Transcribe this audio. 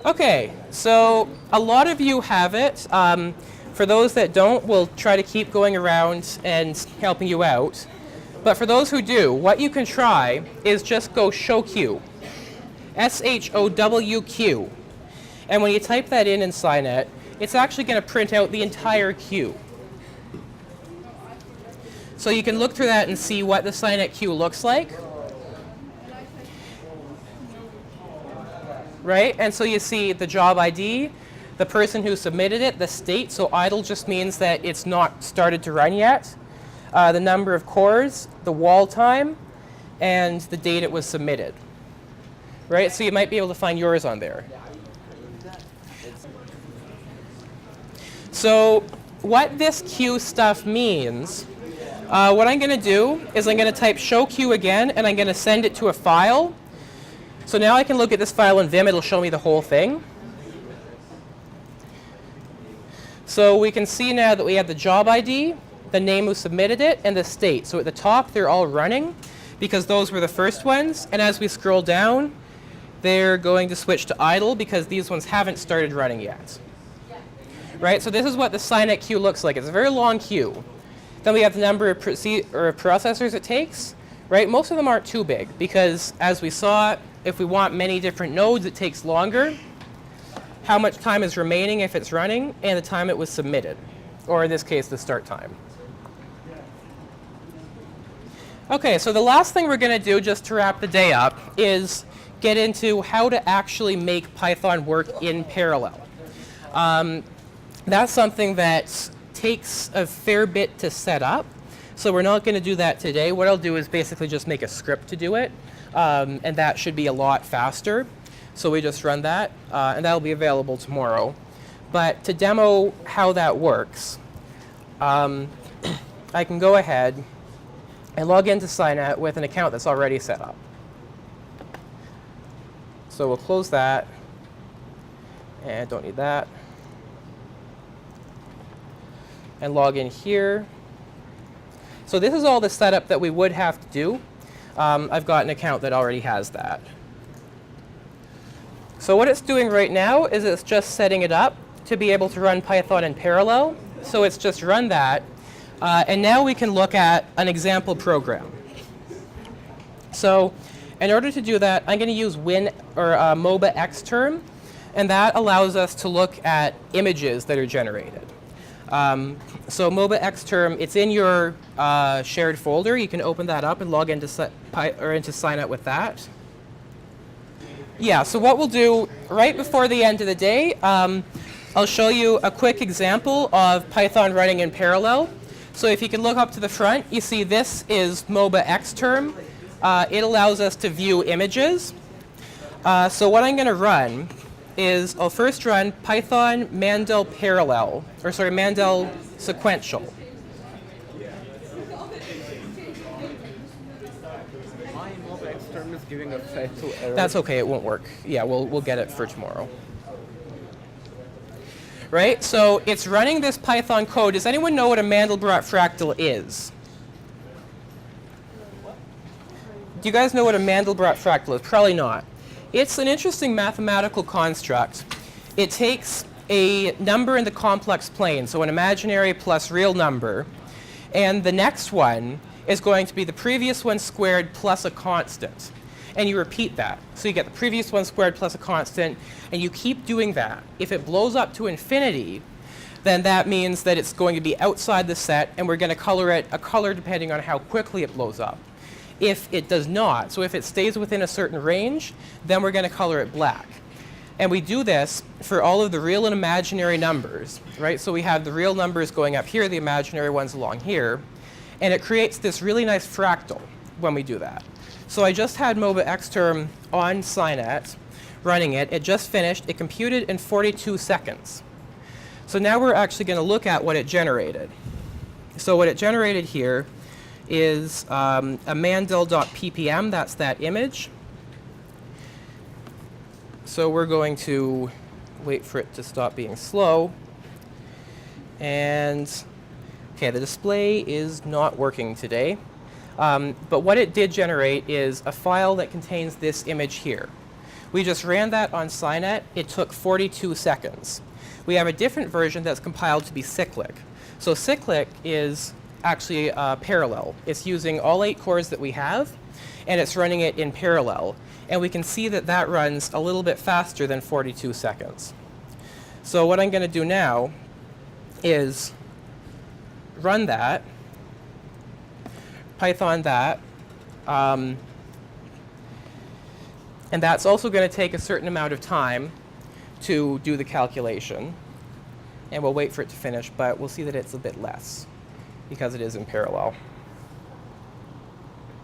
Okay, so a lot of you have it. For those that don't, we'll try to keep going around and helping you out. But for those who do, what you can try is just go show Q. SHOWQ. And when you type that in SciNet, it's actually going to print out the entire queue. So you can look through that and see what the SciNet queue looks like. Right? And so you see the job ID, the person who submitted it, the state, so idle just means that it's not started to run yet, the number of cores, the wall time, and the date it was submitted. Right? So you might be able to find yours on there. So what this queue stuff means, what I'm going to do is I'm going to type show queue again, and I'm going to send it to a file. So now I can look at this file in Vim. It'll show me the whole thing. So we can see now that we have the job ID, the name who submitted it, and the state. So at the top, they're all running because those were the first ones. And as we scroll down, they're going to switch to idle because these ones haven't started running yet. Right? So this is what the SciNet queue looks like. It's a very long queue. Then we have the number of processors it takes. Right? Most of them aren't too big because, as we saw, if we want many different nodes, it takes longer. How much time is remaining if it's running, and the time it was submitted, or in this case, the start time. Okay, so the last thing we're going to do, just to wrap the day up, is get into how to actually make Python work in parallel. That's something that takes a fair bit to set up, so we're not going to do that today. What I'll do is basically just make a script to do it. And that should be a lot faster. So we just run that, and that'll be available tomorrow. But to demo how that works, I can go ahead and log into SciNet with an account that's already set up. So we'll close that, and don't need that. And log in here. So this is all the setup that we would have to do. I've got an account that already has that. So what it's doing right now is it's just setting it up to be able to run Python in parallel. So it's just run that. And now we can look at an example program. So in order to do that, I'm going to use Win or MOBA Xterm. And that allows us to look at images that are generated. So MOBA Xterm, it's in your shared folder. You can open that up and log into SciNet with that. Yeah, so what we'll do right before the end of the day, I'll show you a quick example of Python running in parallel. So if you can look up to the front, you see this is MOBA Xterm. It allows us to view images. So what I'm going to run is I'll first run Python Mandel parallel, or sorry, Mandel sequential. My MOBA Xterm is giving a fatal error. That's okay, it won't work. Yeah, we'll get it for tomorrow. Right, so it's running this Python code. Does anyone know what a Mandelbrot fractal is? Do you guys know what a Mandelbrot fractal is? Probably not. It's an interesting mathematical construct. It takes a number in the complex plane, so an imaginary plus real number, and the next one is going to be the previous one squared plus a constant. And you repeat that. So you get the previous one squared plus a constant, and you keep doing that. If it blows up to infinity, then that means that it's going to be outside the set, and we're going to color it a color depending on how quickly it blows up. If it does not, so if it stays within a certain range, then we're going to color it black. And we do this for all of the real and imaginary numbers, right? So we have the real numbers going up here, the imaginary ones along here, and it creates this really nice fractal when we do that. So I just had MOBA Xterm on SciNet, running it. It just finished. It computed in 42 seconds. So now we're actually going to look at what it generated. So what it generated here is a mandel.ppm, that's that image. So we're going to wait for it to stop being slow. And okay, the display is not working today. But what it did generate is a file that contains this image here, We just ran that on SciNet. It took 42 seconds. We have a different version that's compiled to be cyclic. So cyclic is actually parallel. It's using all 8 cores that we have, and it's running it in parallel. And we can see that that runs a little bit faster than 42 seconds. So what I'm going to do now is run that, Python that, and that's also going to take a certain amount of time to do the calculation. And we'll wait for it to finish, but we'll see that it's a bit less because it is in parallel.